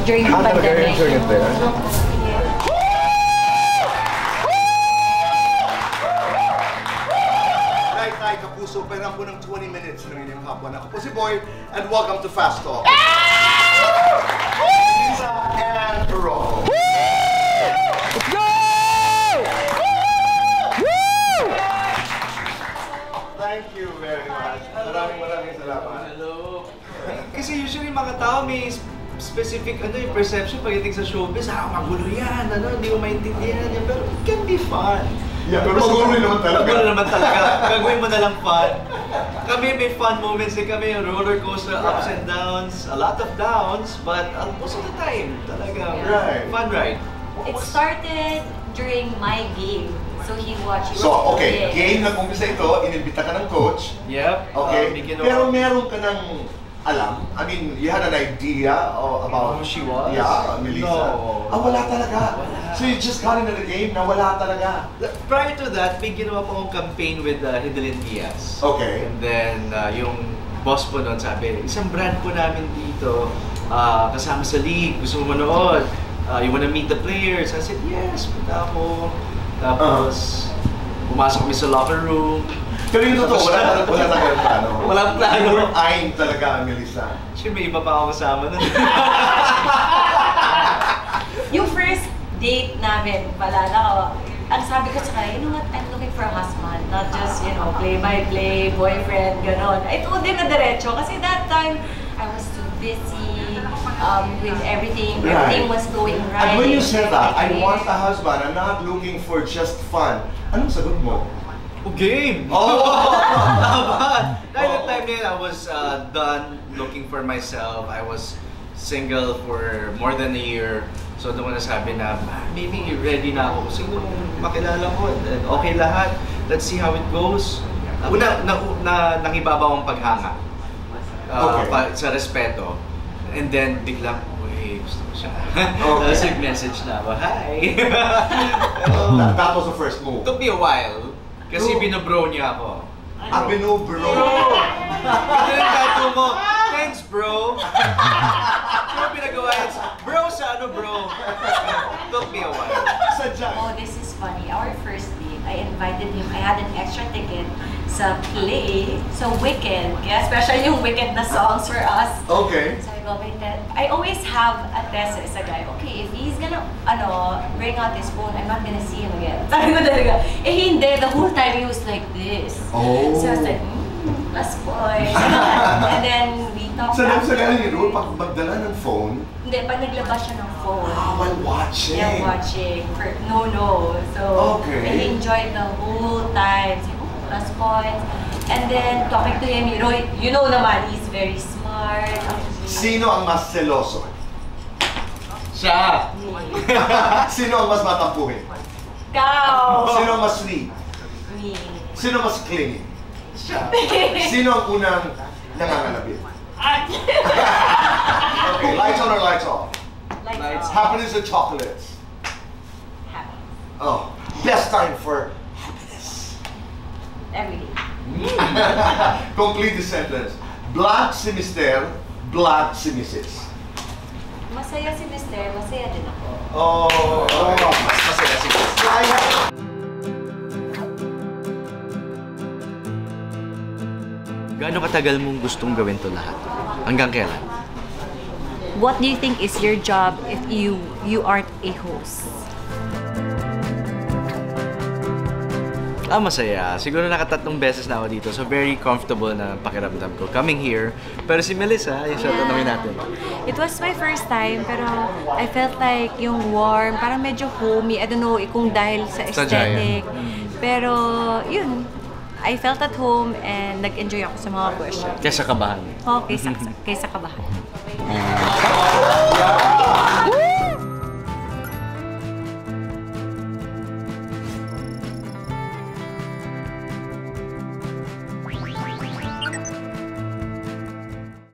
During the pandemic. Tay, kapuso, pera po ng 20 minutes ng inyong hapon. Ako po si Boy, and welcome to Fast Talk. Lisa and Ro. Thank you very much. Maraming salamat. Hello. Kasi usually mga tao may specific perception pagdating sa showbiz. Magulo yan, hindi mo maintindihan yan. Pero it can be fun. Yeah, pero magulo naman talaga. Magulo naman talaga. Gagawin mo na lang fun. Kami may fun moments din kami, roller coaster, ups and downs, a lot of downs, but most of the time, talaga fun ride. It started during my game. So he watched. So, okay, game na umpisa ito, inimbita ka ng coach. Yep. Okay, pero meron ka ng alam? I mean, you had an idea about who she was? Yeah, Melissa. No. Wala talaga. Wala. So you just got into the game na wala talaga. Prior to that, may ginawa po akong campaign with Hidilyn Diaz. Okay. And then, yung boss po noon sabi, isang brand po namin dito, kasama sa league, gusto mo manood. You wanna meet the players? I said, yes, punta ako. Tapos, pumasok kami sa locker room. Pero yung totoo, wala talaga plano. Walang plano. You were eyeing talaga ang Melissa. Sure, may iba pa ako kasama nun. Yung first date namin, palala ko, ang sabi ko sa kanya, you know what, I'm looking for a husband, not just, play-by-play, boyfriend, ganon. I told him na diretso, kasi that time, I was too busy with everything. Everything was going right. And when you said that, I want a husband, I'm not looking for just fun, anong sagot mo? Game! Oh! Dahil that time din, I was done looking for myself. I was single for more than a year. So doon ko nasabi na, maybe ready na ako. Gusto ko makilala ko. Okay lahat. Let's see how it goes. Una, nangibabaw ang paghanga. Sa respeto. And then, biglang, uy, gusto ko siya. Tapos nag-message na ako, hi! That was the first move. Took me a while. Kasi binobro niya ako. Binobro? Ito yung tattoo mo. Thanks, bro. Ano pinagawa yun? Bro sa ano, bro? Took me a while. Sadya. Oh, this is funny. Our first date, I invited him. I had an extra ticket sa play, sa Wicked. Kaya special yung Wicked na songs for us. Okay. So I go, I always have a test as a guy. Okay, if he's gonna, bring out his phone, I'm not gonna see him again. Sabi ko talaga. Hindi, the whole time he was like this. Oh. So I was like, plus boy. And then we talked Sa galing yung rule, pag magdala ng phone? Hindi, pag naglabas siya ng phone. While watching? Yeah, watching. No. So, I enjoyed the whole time. Plus points. And then, talking to him, you know naman, he's very smart. Sino ang mas seloso? Siya! Sino ang mas matampuhin? Ikaw! Sino ang mas sweet? Me. Sino mas clingy? Siya! Sino ang unang nangangalabit? Okay, lights on or lights off? Lights off. Happiness or chocolates? Happy. Oh, best time for happiness. Every day. Complete the sentence. Black si Mister, black si Mrs. Masaya si Mister, masaya din ako. Mas masaya si Mister. Gaano katagal mong gustong gawin to lahat? Hanggang kailan? What do you think is your job if you aren't a host? Masaya. Siguro nakatatlong beses na ako dito. So very comfortable na pakiramdam ko coming here. Pero si Melissa, yung siya tanongin natin. It was my first time, pero I felt like yung warm, parang medyo homey. I don't know kung dahil sa aesthetic. Pero yun, I felt at home and nag-enjoy ako sa mga questions. Kaysa kabahan. Oo, kaysa kabahan.